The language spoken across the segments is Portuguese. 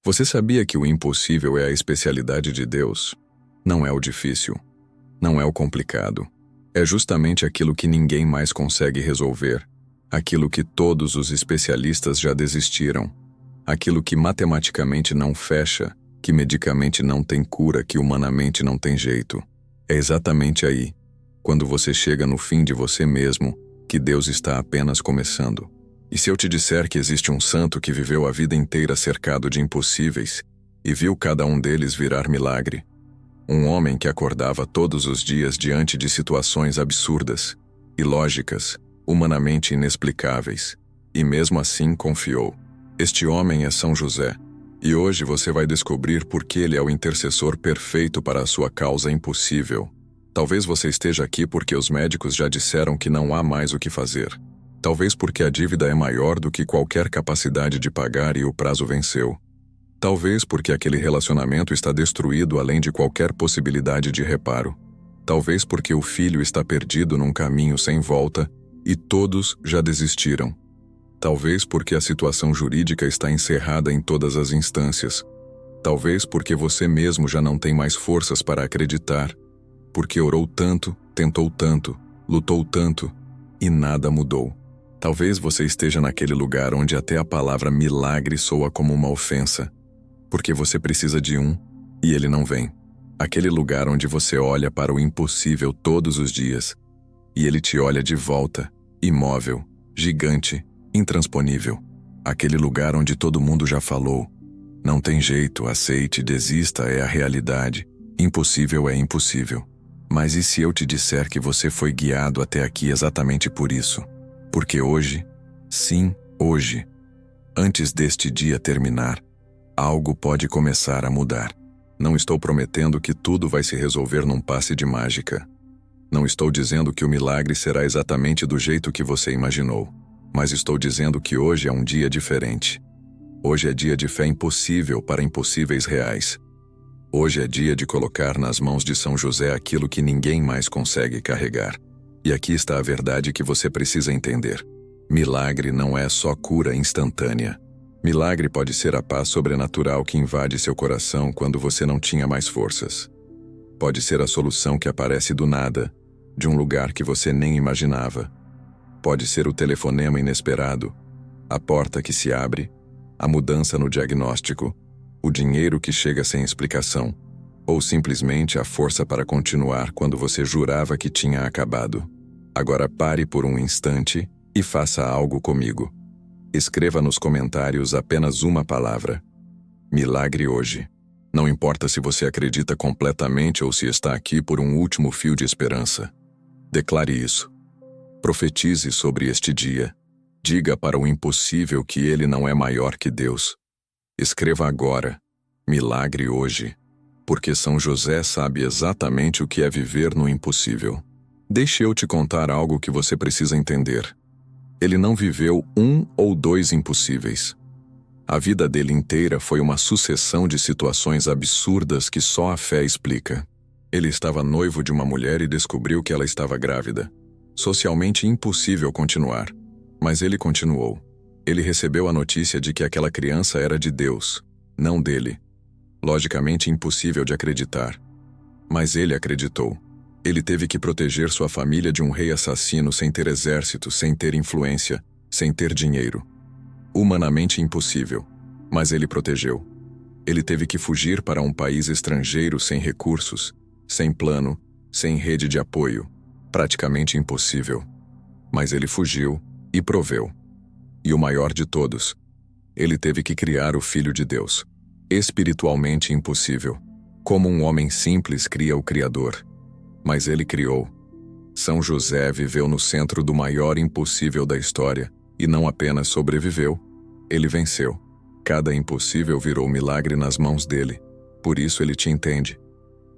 Você sabia que o impossível é a especialidade de Deus? Não é o difícil. Não é o complicado. É justamente aquilo que ninguém mais consegue resolver. Aquilo que todos os especialistas já desistiram. Aquilo que matematicamente não fecha, que medicamente não tem cura, que humanamente não tem jeito. É exatamente aí, quando você chega no fim de você mesmo, que Deus está apenas começando. E se eu te disser que existe um santo que viveu a vida inteira cercado de impossíveis e viu cada um deles virar milagre? Um homem que acordava todos os dias diante de situações absurdas, ilógicas, humanamente inexplicáveis, e mesmo assim confiou. Este homem é São José, e hoje você vai descobrir por que ele é o intercessor perfeito para a sua causa impossível. Talvez você esteja aqui porque os médicos já disseram que não há mais o que fazer. Talvez porque a dívida é maior do que qualquer capacidade de pagar e o prazo venceu. Talvez porque aquele relacionamento está destruído além de qualquer possibilidade de reparo. Talvez porque o filho está perdido num caminho sem volta e todos já desistiram. Talvez porque a situação jurídica está encerrada em todas as instâncias. Talvez porque você mesmo já não tem mais forças para acreditar. Porque orou tanto, tentou tanto, lutou tanto e nada mudou. Talvez você esteja naquele lugar onde até a palavra milagre soa como uma ofensa. Porque você precisa de um e ele não vem. Aquele lugar onde você olha para o impossível todos os dias e ele te olha de volta, imóvel, gigante, intransponível. Aquele lugar onde todo mundo já falou. Não tem jeito, aceite, desista, é a realidade. Impossível é impossível. Mas e se eu te disser que você foi guiado até aqui exatamente por isso? Porque hoje, sim, hoje, antes deste dia terminar, algo pode começar a mudar. Não estou prometendo que tudo vai se resolver num passe de mágica. Não estou dizendo que o milagre será exatamente do jeito que você imaginou. Mas estou dizendo que hoje é um dia diferente. Hoje é dia de fé impossível para impossíveis reais. Hoje é dia de colocar nas mãos de São José aquilo que ninguém mais consegue carregar. E aqui está a verdade que você precisa entender. Milagre não é só cura instantânea. Milagre pode ser a paz sobrenatural que invade seu coração quando você não tinha mais forças. Pode ser a solução que aparece do nada, de um lugar que você nem imaginava. Pode ser o telefonema inesperado, a porta que se abre, a mudança no diagnóstico, o dinheiro que chega sem explicação, ou simplesmente a força para continuar quando você jurava que tinha acabado. Agora pare por um instante e faça algo comigo. Escreva nos comentários apenas uma palavra. Milagre hoje. Não importa se você acredita completamente ou se está aqui por um último fio de esperança. Declare isso. Profetize sobre este dia. Diga para o impossível que ele não é maior que Deus. Escreva agora. Milagre hoje. Porque São José sabe exatamente o que é viver no impossível. Deixe eu te contar algo que você precisa entender. Ele não viveu um ou dois impossíveis. A vida dele inteira foi uma sucessão de situações absurdas que só a fé explica. Ele estava noivo de uma mulher e descobriu que ela estava grávida. Socialmente impossível continuar. Mas ele continuou. Ele recebeu a notícia de que aquela criança era de Deus, não dele. Logicamente impossível de acreditar. Mas ele acreditou. Ele teve que proteger sua família de um rei assassino sem ter exército, sem ter influência, sem ter dinheiro. Humanamente impossível, mas ele protegeu. Ele teve que fugir para um país estrangeiro sem recursos, sem plano, sem rede de apoio. Praticamente impossível. Mas ele fugiu e proveu. E o maior de todos, ele teve que criar o Filho de Deus. Espiritualmente impossível. Como um homem simples cria o Criador. Mas ele criou. São José viveu no centro do maior impossível da história e não apenas sobreviveu, ele venceu. Cada impossível virou milagre nas mãos dele. Por isso ele te entende.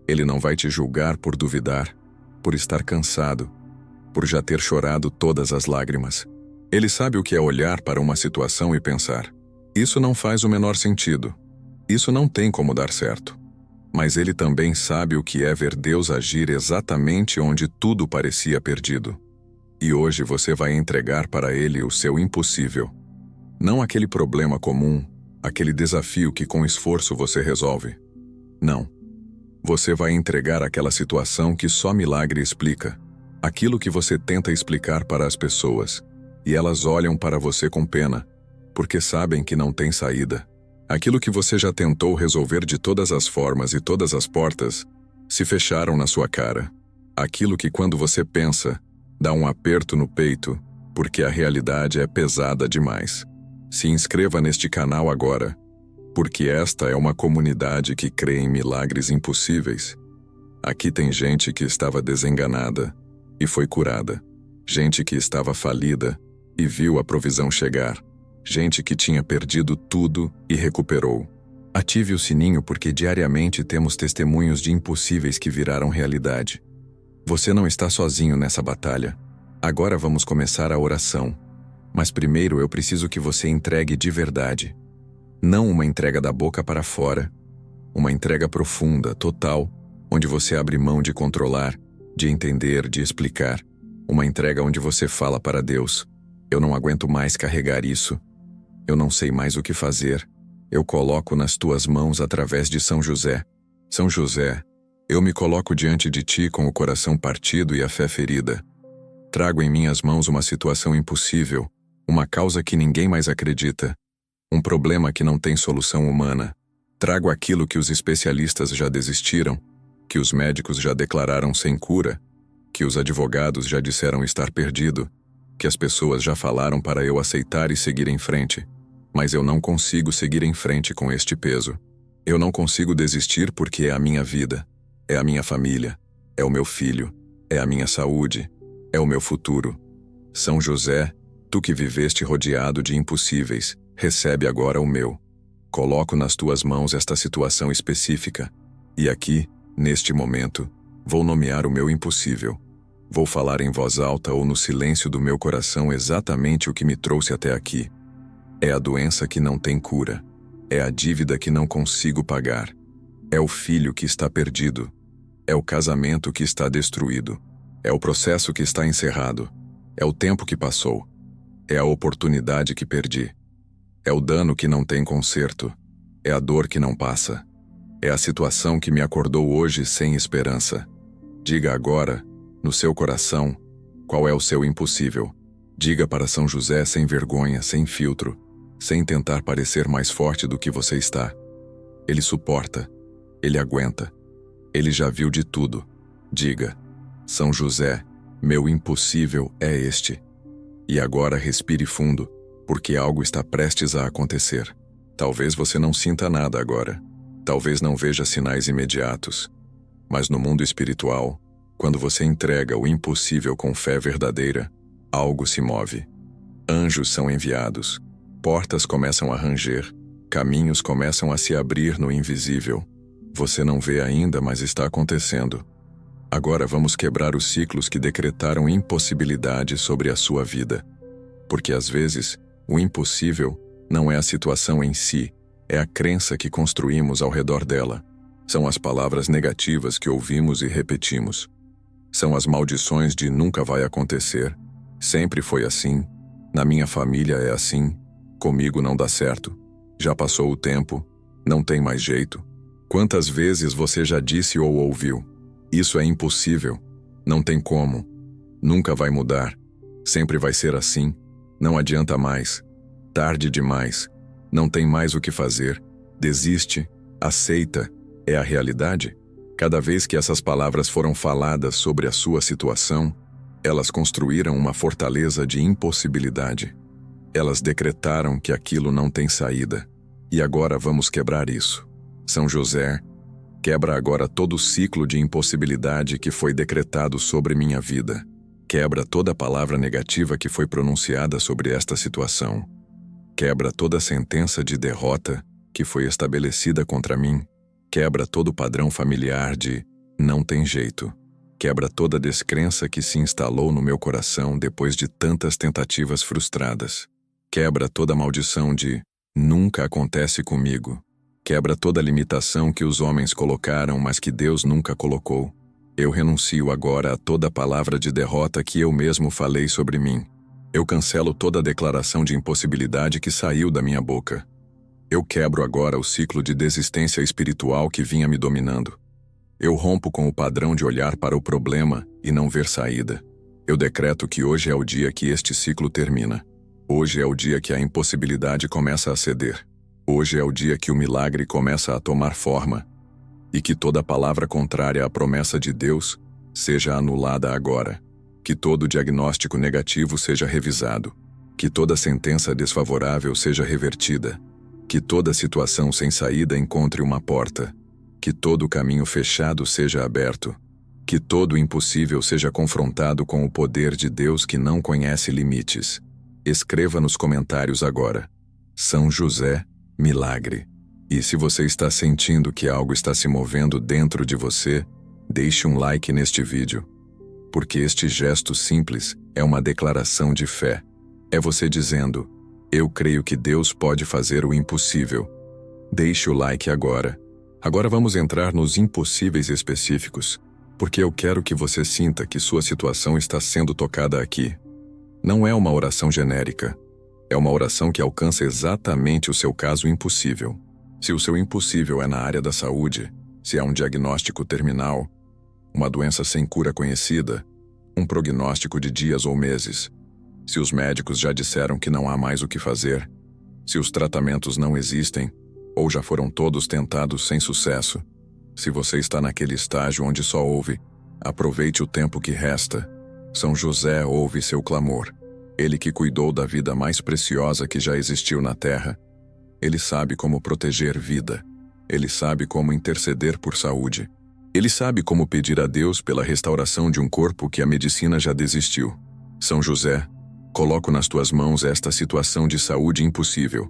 Ele não vai te julgar por duvidar, por estar cansado, por já ter chorado todas as lágrimas. Ele sabe o que é olhar para uma situação e pensar: isso não faz o menor sentido. Isso não tem como dar certo. Mas ele também sabe o que é ver Deus agir exatamente onde tudo parecia perdido. E hoje você vai entregar para ele o seu impossível. Não aquele problema comum, aquele desafio que com esforço você resolve. Não. Você vai entregar aquela situação que só milagre explica, aquilo que você tenta explicar para as pessoas, e elas olham para você com pena, porque sabem que não tem saída. Aquilo que você já tentou resolver de todas as formas e todas as portas se fecharam na sua cara. Aquilo que quando você pensa, dá um aperto no peito, porque a realidade é pesada demais. Se inscreva neste canal agora, porque esta é uma comunidade que crê em milagres impossíveis. Aqui tem gente que estava desenganada e foi curada. Gente que estava falida e viu a provisão chegar. Gente que tinha perdido tudo e recuperou. Ative o sininho porque diariamente temos testemunhos de impossíveis que viraram realidade. Você não está sozinho nessa batalha. Agora vamos começar a oração. Mas primeiro eu preciso que você entregue de verdade. Não uma entrega da boca para fora. Uma entrega profunda, total, onde você abre mão de controlar, de entender, de explicar. Uma entrega onde você fala para Deus: eu não aguento mais carregar isso. Eu não sei mais o que fazer. Eu coloco nas tuas mãos através de São José. São José, eu me coloco diante de ti com o coração partido e a fé ferida. Trago em minhas mãos uma situação impossível, uma causa que ninguém mais acredita, um problema que não tem solução humana. Trago aquilo que os especialistas já desistiram, que os médicos já declararam sem cura, que os advogados já disseram estar perdido, que as pessoas já falaram para eu aceitar e seguir em frente. Mas eu não consigo seguir em frente com este peso. Eu não consigo desistir porque é a minha vida, é a minha família, é o meu filho, é a minha saúde, é o meu futuro. São José, tu que viveste rodeado de impossíveis, recebe agora o meu. Coloco nas tuas mãos esta situação específica, e aqui, neste momento, vou nomear o meu impossível. Vou falar em voz alta ou no silêncio do meu coração exatamente o que me trouxe até aqui. É a doença que não tem cura. É a dívida que não consigo pagar. É o filho que está perdido. É o casamento que está destruído. É o processo que está encerrado. É o tempo que passou. É a oportunidade que perdi. É o dano que não tem conserto. É a dor que não passa. É a situação que me acordou hoje sem esperança. Diga agora, no seu coração, qual é o seu impossível. Diga para São José sem vergonha, sem filtro, sem tentar parecer mais forte do que você está. Ele suporta, ele aguenta, ele já viu de tudo. Diga: São José, meu impossível é este. E agora respire fundo, porque algo está prestes a acontecer. Talvez você não sinta nada agora. Talvez não veja sinais imediatos. Mas no mundo espiritual, quando você entrega o impossível com fé verdadeira, algo se move. Anjos são enviados. Portas começam a ranger. Caminhos começam a se abrir no invisível. Você não vê ainda, mas está acontecendo. Agora vamos quebrar os ciclos que decretaram impossibilidade sobre a sua vida. Porque às vezes, o impossível não é a situação em si, é a crença que construímos ao redor dela. São as palavras negativas que ouvimos e repetimos. São as maldições de nunca vai acontecer, sempre foi assim, na minha família é assim, comigo não dá certo, já passou o tempo, não tem mais jeito. Quantas vezes você já disse ou ouviu: isso é impossível, não tem como, nunca vai mudar, sempre vai ser assim, não adianta mais, tarde demais, não tem mais o que fazer, desiste, aceita, é a realidade? Cada vez que essas palavras foram faladas sobre a sua situação, elas construíram uma fortaleza de impossibilidade. Elas decretaram que aquilo não tem saída. E agora vamos quebrar isso. São José, quebra agora todo o ciclo de impossibilidade que foi decretado sobre minha vida. Quebra toda palavra negativa que foi pronunciada sobre esta situação. Quebra toda sentença de derrota que foi estabelecida contra mim. Quebra todo o padrão familiar de não tem jeito. Quebra toda a descrença que se instalou no meu coração depois de tantas tentativas frustradas. Quebra toda a maldição de nunca acontece comigo. Quebra toda a limitação que os homens colocaram, mas que Deus nunca colocou. Eu renuncio agora a toda palavra de derrota que eu mesmo falei sobre mim. Eu cancelo toda a declaração de impossibilidade que saiu da minha boca. Eu quebro agora o ciclo de desistência espiritual que vinha me dominando. Eu rompo com o padrão de olhar para o problema e não ver saída. Eu decreto que hoje é o dia que este ciclo termina. Hoje é o dia que a impossibilidade começa a ceder. Hoje é o dia que o milagre começa a tomar forma. E que toda palavra contrária à promessa de Deus seja anulada agora. Que todo diagnóstico negativo seja revisado. Que toda sentença desfavorável seja revertida. Que toda situação sem saída encontre uma porta. Que todo caminho fechado seja aberto. Que todo impossível seja confrontado com o poder de Deus que não conhece limites. Escreva nos comentários agora: São José, milagre. E se você está sentindo que algo está se movendo dentro de você, deixe um like neste vídeo. Porque este gesto simples é uma declaração de fé. É você dizendo: eu creio que Deus pode fazer o impossível. Deixe o like agora. Agora vamos entrar nos impossíveis específicos, porque eu quero que você sinta que sua situação está sendo tocada aqui. Não é uma oração genérica. É uma oração que alcança exatamente o seu caso impossível. Se o seu impossível é na área da saúde, se é um diagnóstico terminal, uma doença sem cura conhecida, um prognóstico de dias ou meses, se os médicos já disseram que não há mais o que fazer, se os tratamentos não existem, ou já foram todos tentados sem sucesso, se você está naquele estágio onde só ouve, aproveite o tempo que resta. São José ouve seu clamor. Ele que cuidou da vida mais preciosa que já existiu na terra. Ele sabe como proteger vida. Ele sabe como interceder por saúde. Ele sabe como pedir a Deus pela restauração de um corpo que a medicina já desistiu. São José, coloco nas tuas mãos esta situação de saúde impossível.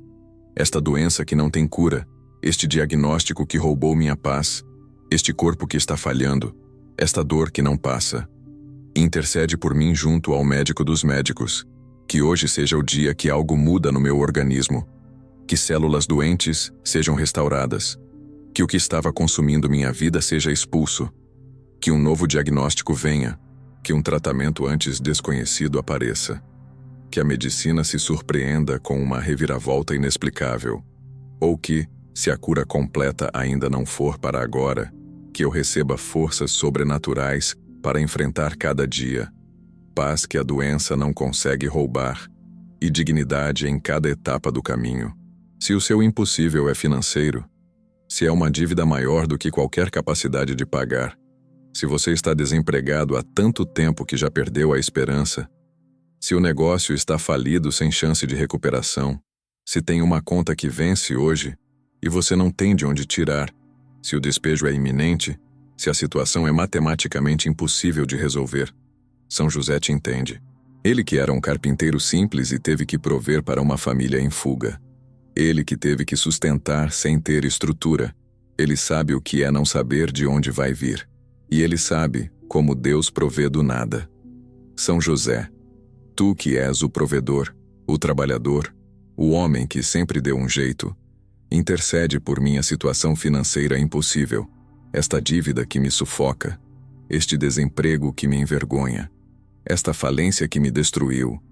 Esta doença que não tem cura, este diagnóstico que roubou minha paz, este corpo que está falhando, esta dor que não passa. Intercede por mim junto ao médico dos médicos. Que hoje seja o dia que algo muda no meu organismo. Que células doentes sejam restauradas. Que o que estava consumindo minha vida seja expulso. Que um novo diagnóstico venha. Que um tratamento antes desconhecido apareça. Que a medicina se surpreenda com uma reviravolta inexplicável. Ou que, se a cura completa ainda não for para agora, que eu receba forças sobrenaturais para enfrentar cada dia. Paz que a doença não consegue roubar. E dignidade em cada etapa do caminho. Se o seu impossível é financeiro, se é uma dívida maior do que qualquer capacidade de pagar, se você está desempregado há tanto tempo que já perdeu a esperança, se o negócio está falido sem chance de recuperação, se tem uma conta que vence hoje e você não tem de onde tirar, se o despejo é iminente, se a situação é matematicamente impossível de resolver, São José te entende. Ele que era um carpinteiro simples e teve que prover para uma família em fuga. Ele que teve que sustentar sem ter estrutura. Ele sabe o que é não saber de onde vai vir. E ele sabe como Deus provê do nada. São José, tu que és o provedor, o trabalhador, o homem que sempre deu um jeito, intercede por minha situação financeira impossível, esta dívida que me sufoca, este desemprego que me envergonha, esta falência que me destruiu,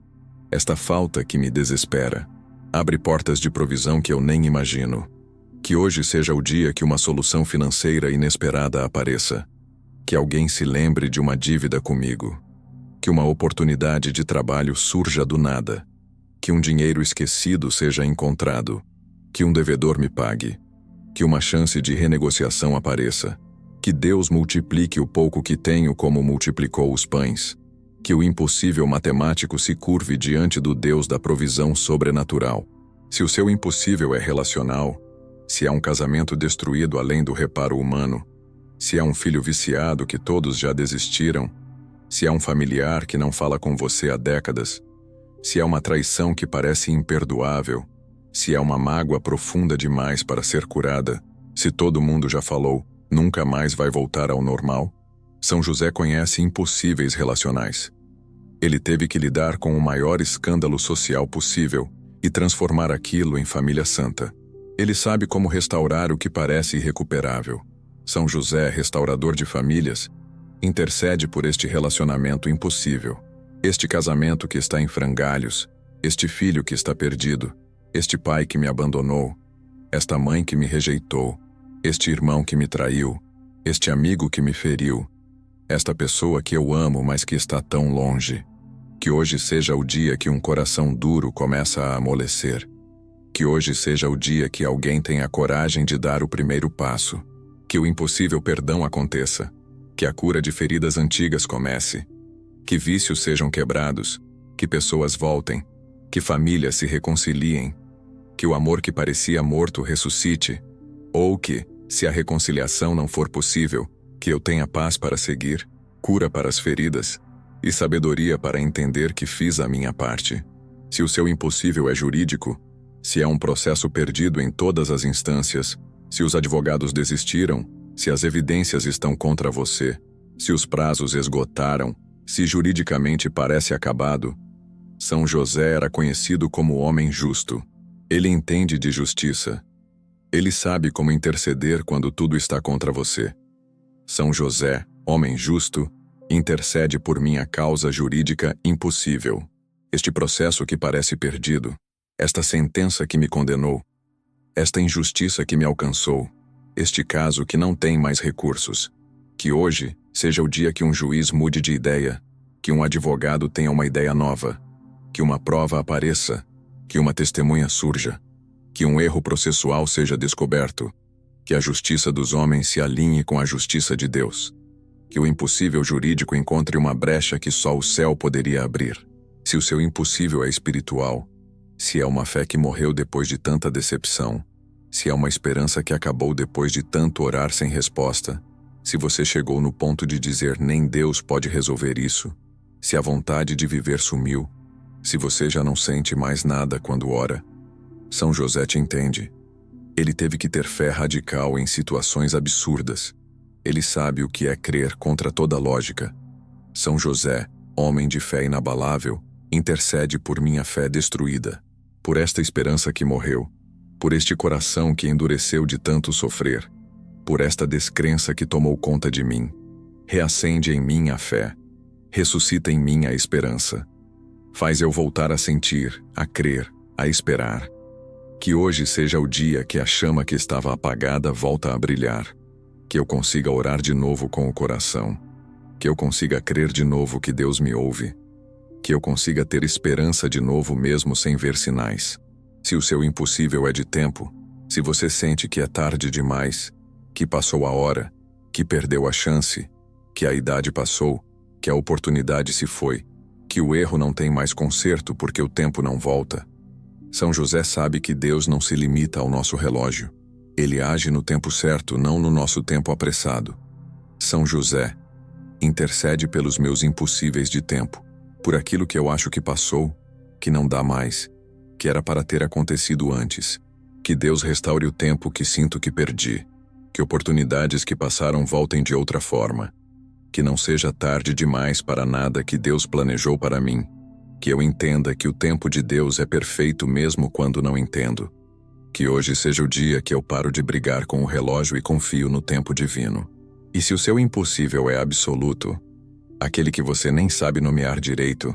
esta falta que me desespera. Abre portas de provisão que eu nem imagino. Que hoje seja o dia que uma solução financeira inesperada apareça. Que alguém se lembre de uma dívida comigo. Que uma oportunidade de trabalho surja do nada. Que um dinheiro esquecido seja encontrado. Que um devedor me pague. Que uma chance de renegociação apareça. Que Deus multiplique o pouco que tenho como multiplicou os pães. Que o impossível matemático se curve diante do Deus da provisão sobrenatural. Se o seu impossível é relacional, se é um casamento destruído além do reparo humano, se é um filho viciado que todos já desistiram, se é um familiar que não fala com você há décadas, se é uma traição que parece imperdoável, se é uma mágoa profunda demais para ser curada, se todo mundo já falou, nunca mais vai voltar ao normal, São José conhece impossíveis relacionais. Ele teve que lidar com o maior escândalo social possível e transformar aquilo em família santa. Ele sabe como restaurar o que parece irrecuperável. São José, restaurador de famílias, intercede por este relacionamento impossível. Este casamento que está em frangalhos, este filho que está perdido, este pai que me abandonou, esta mãe que me rejeitou, este irmão que me traiu, este amigo que me feriu, esta pessoa que eu amo, mas que está tão longe. Que hoje seja o dia que um coração duro começa a amolecer. Que hoje seja o dia que alguém tenha coragem de dar o primeiro passo. Que o impossível perdão aconteça. Que a cura de feridas antigas comece. Que vícios sejam quebrados. Que pessoas voltem. Que famílias se reconciliem. Que o amor que parecia morto ressuscite. Ou que, se a reconciliação não for possível, que eu tenha paz para seguir, cura para as feridas e sabedoria para entender que fiz a minha parte. Se o seu impossível é jurídico, se é um processo perdido em todas as instâncias, se os advogados desistiram, se as evidências estão contra você, se os prazos esgotaram, se juridicamente parece acabado, São José era conhecido como homem justo. Ele entende de justiça. Ele sabe como interceder quando tudo está contra você. São José, homem justo, intercede por minha causa jurídica impossível. Este processo que parece perdido, esta sentença que me condenou, esta injustiça que me alcançou, este caso que não tem mais recursos. Que hoje seja o dia que um juiz mude de ideia, que um advogado tenha uma ideia nova, que uma prova apareça, que uma testemunha surja, que um erro processual seja descoberto, que a justiça dos homens se alinhe com a justiça de Deus, que o impossível jurídico encontre uma brecha que só o céu poderia abrir. Se o seu impossível é espiritual, se é uma fé que morreu depois de tanta decepção, se é uma esperança que acabou depois de tanto orar sem resposta, se você chegou no ponto de dizer nem Deus pode resolver isso, se a vontade de viver sumiu, se você já não sente mais nada quando ora, São José te entende. Ele teve que ter fé radical em situações absurdas. Ele sabe o que é crer contra toda lógica. São José, homem de fé inabalável, intercede por minha fé destruída, por esta esperança que morreu, por este coração que endureceu de tanto sofrer, por esta descrença que tomou conta de mim. Reacende em mim a fé, ressuscita em mim a esperança. Faz eu voltar a sentir, a crer, a esperar. Que hoje seja o dia que a chama que estava apagada volta a brilhar. Que eu consiga orar de novo com o coração. Que eu consiga crer de novo que Deus me ouve. Que eu consiga ter esperança de novo mesmo sem ver sinais. Se o seu impossível é de tempo, se você sente que é tarde demais, que passou a hora, que perdeu a chance, que a idade passou, que a oportunidade se foi, que o erro não tem mais conserto porque o tempo não volta, São José sabe que Deus não se limita ao nosso relógio. Ele age no tempo certo, não no nosso tempo apressado. São José, intercede pelos meus impossíveis de tempo, por aquilo que eu acho que passou, que não dá mais, que era para ter acontecido antes. Que Deus restaure o tempo que sinto que perdi, que oportunidades que passaram voltem de outra forma, que não seja tarde demais para nada que Deus planejou para mim, que eu entenda que o tempo de Deus é perfeito mesmo quando não entendo. Que hoje seja o dia que eu paro de brigar com o relógio e confio no tempo divino. E se o seu impossível é absoluto, aquele que você nem sabe nomear direito,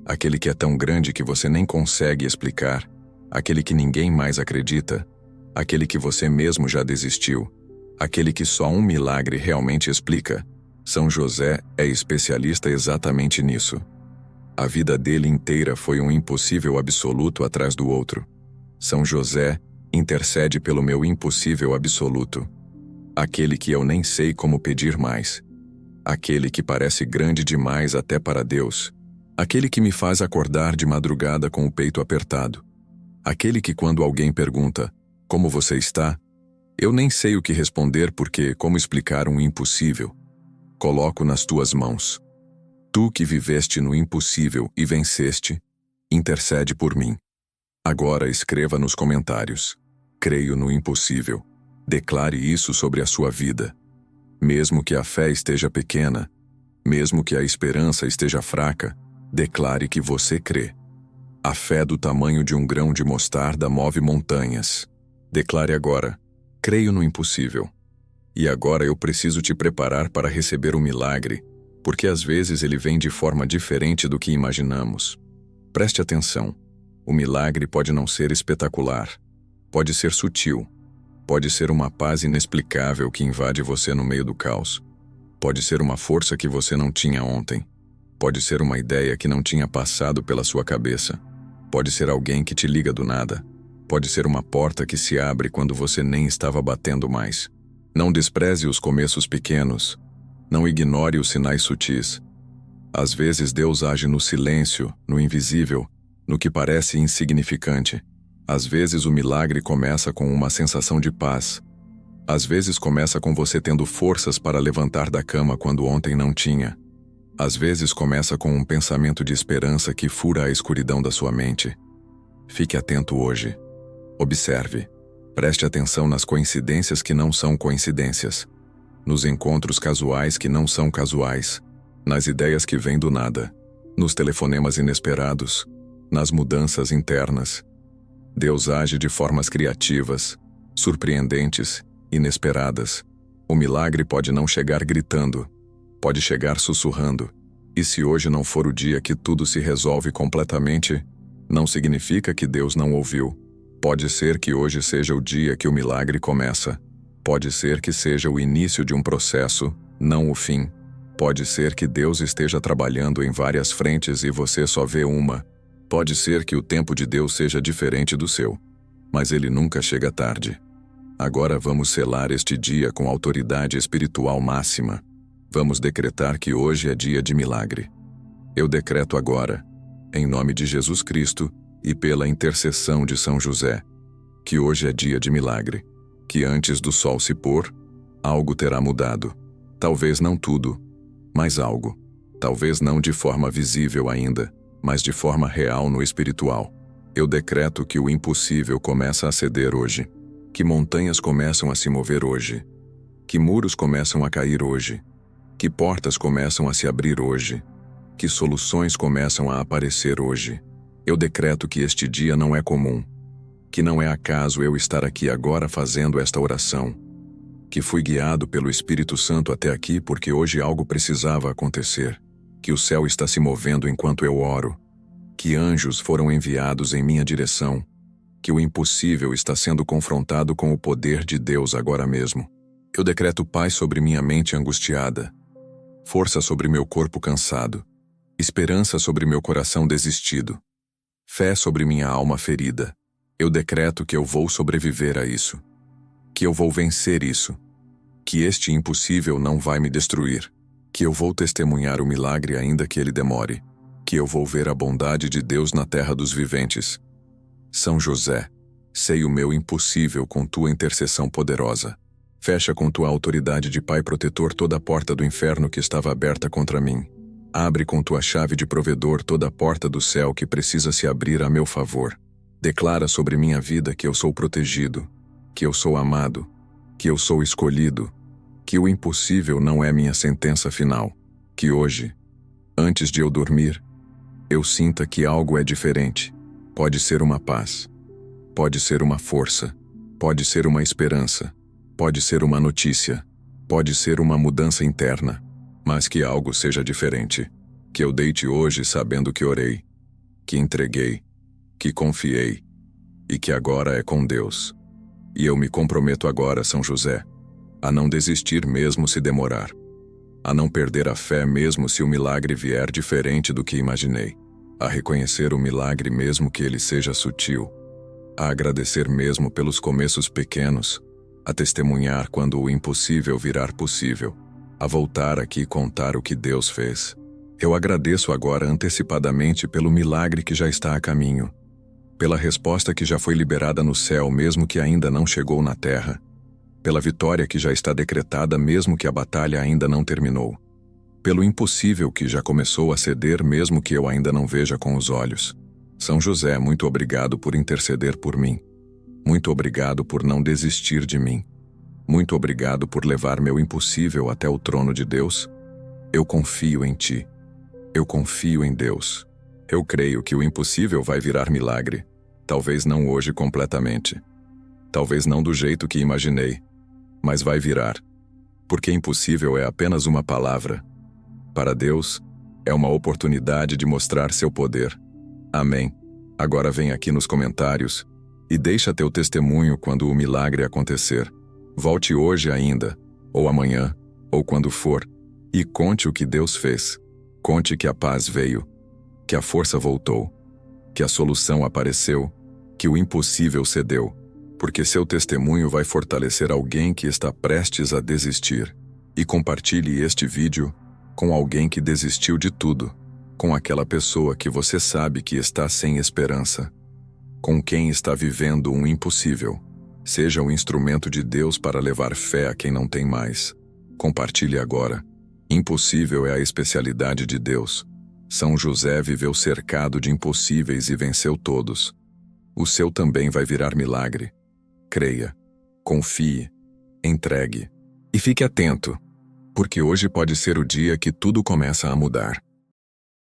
aquele que é tão grande que você nem consegue explicar, aquele que ninguém mais acredita, aquele que você mesmo já desistiu, aquele que só um milagre realmente explica, São José é especialista exatamente nisso. A vida dele inteira foi um impossível absoluto atrás do outro. São José intercede pelo meu impossível absoluto. Aquele que eu nem sei como pedir mais. Aquele que parece grande demais até para Deus. Aquele que me faz acordar de madrugada com o peito apertado. Aquele que quando alguém pergunta, como você está? Eu nem sei o que responder porque como explicar um impossível? Coloco nas tuas mãos. Tu que viveste no impossível e venceste, intercede por mim. Agora escreva nos comentários. Creio no impossível. Declare isso sobre a sua vida. Mesmo que a fé esteja pequena, mesmo que a esperança esteja fraca, declare que você crê. A fé do tamanho de um grão de mostarda move montanhas. Declare agora, creio no impossível. E agora eu preciso te preparar para receber o milagre, porque às vezes ele vem de forma diferente do que imaginamos. Preste atenção. O milagre pode não ser espetacular. Pode ser sutil, Pode ser uma paz inexplicável que invade você no meio do caos. Pode ser uma força que você não tinha ontem. Pode ser uma ideia que não tinha passado pela sua cabeça. Pode ser alguém que te liga do nada. Pode ser uma porta que se abre quando você nem estava batendo mais. Não despreze os começos pequenos. Não ignore os sinais sutis. Às vezes Deus age no silêncio, no invisível, no que parece insignificante. Às vezes o milagre começa com uma sensação de paz. Às vezes começa com você tendo forças para levantar da cama quando ontem não tinha. Às vezes começa com um pensamento de esperança que fura a escuridão da sua mente. Fique atento hoje. Observe. Preste atenção nas coincidências que não são coincidências. Nos encontros casuais que não são casuais. Nas ideias que vêm do nada. Nos telefonemas inesperados. Nas mudanças internas. Deus age de formas criativas, surpreendentes, inesperadas. O milagre pode não chegar gritando, pode chegar sussurrando. E se hoje não for o dia que tudo se resolve completamente, não significa que Deus não ouviu. Pode ser que hoje seja o dia que o milagre começa. Pode ser que seja o início de um processo, não o fim. Pode ser que Deus esteja trabalhando em várias frentes e você só vê uma. Pode ser que o tempo de Deus seja diferente do seu, mas ele nunca chega tarde. Agora vamos selar este dia com autoridade espiritual máxima. Vamos decretar que hoje é dia de milagre. Eu decreto agora, em nome de Jesus Cristo e pela intercessão de São José, que hoje é dia de milagre, que antes do sol se pôr, algo terá mudado. Talvez não tudo, mas algo. Talvez não de forma visível ainda, mas de forma real no espiritual. Eu decreto que o impossível começa a ceder hoje, que montanhas começam a se mover hoje, que muros começam a cair hoje, que portas começam a se abrir hoje, que soluções começam a aparecer hoje. Eu decreto que este dia não é comum, que não é acaso eu estar aqui agora fazendo esta oração, que fui guiado pelo Espírito Santo até aqui porque hoje algo precisava acontecer, que o céu está se movendo enquanto eu oro, que anjos foram enviados em minha direção, que o impossível está sendo confrontado com o poder de Deus agora mesmo. Eu decreto paz sobre minha mente angustiada, força sobre meu corpo cansado, esperança sobre meu coração desistido, fé sobre minha alma ferida. Eu decreto que eu vou sobreviver a isso, que eu vou vencer isso, que este impossível não vai me destruir, que eu vou testemunhar o milagre ainda que ele demore, que eu vou ver a bondade de Deus na terra dos viventes. São José, sei o meu impossível com tua intercessão poderosa. Fecha com tua autoridade de Pai protetor toda a porta do inferno que estava aberta contra mim. Abre com tua chave de provedor toda a porta do céu que precisa se abrir a meu favor. Declara sobre minha vida que eu sou protegido, que eu sou amado, que eu sou escolhido, que o impossível não é minha sentença final, que hoje, antes de eu dormir, eu sinta que algo é diferente. Pode ser uma paz, pode ser uma força, pode ser uma esperança, pode ser uma notícia, pode ser uma mudança interna, mas que algo seja diferente, que eu deite hoje sabendo que orei, que entreguei, que confiei, e que agora é com Deus. E eu me comprometo agora, São José, a não desistir mesmo se demorar, a não perder a fé mesmo se o milagre vier diferente do que imaginei, a reconhecer o milagre mesmo que ele seja sutil, a agradecer mesmo pelos começos pequenos, a testemunhar quando o impossível virar possível, a voltar aqui e contar o que Deus fez. Eu agradeço agora antecipadamente pelo milagre que já está a caminho, pela resposta que já foi liberada no céu mesmo que ainda não chegou na terra, pela vitória que já está decretada mesmo que a batalha ainda não terminou, pelo impossível que já começou a ceder mesmo que eu ainda não veja com os olhos. São José, muito obrigado por interceder por mim. Muito obrigado por não desistir de mim. Muito obrigado por levar meu impossível até o trono de Deus. Eu confio em ti. Eu confio em Deus. Eu creio que o impossível vai virar milagre. Talvez não hoje completamente. Talvez não do jeito que imaginei. Mas vai virar. Porque impossível é apenas uma palavra. Para Deus, é uma oportunidade de mostrar seu poder. Amém. Agora vem aqui nos comentários E deixa teu testemunho quando o milagre acontecer. Volte hoje ainda, ou amanhã, ou quando for, e conte o que Deus fez. Conte que a paz veio, que a força voltou, que a solução apareceu, que o impossível cedeu, porque seu testemunho vai fortalecer alguém que está prestes a desistir. E compartilhe este vídeo com alguém que desistiu de tudo, com aquela pessoa que você sabe que está sem esperança, com quem está vivendo um impossível. Seja o instrumento de Deus para levar fé a quem não tem mais. Compartilhe agora. Impossível é a especialidade de Deus. São José viveu cercado de impossíveis e venceu todos. O seu também vai virar milagre. Creia, confie, entregue. E fique atento, porque hoje pode ser o dia que tudo começa a mudar.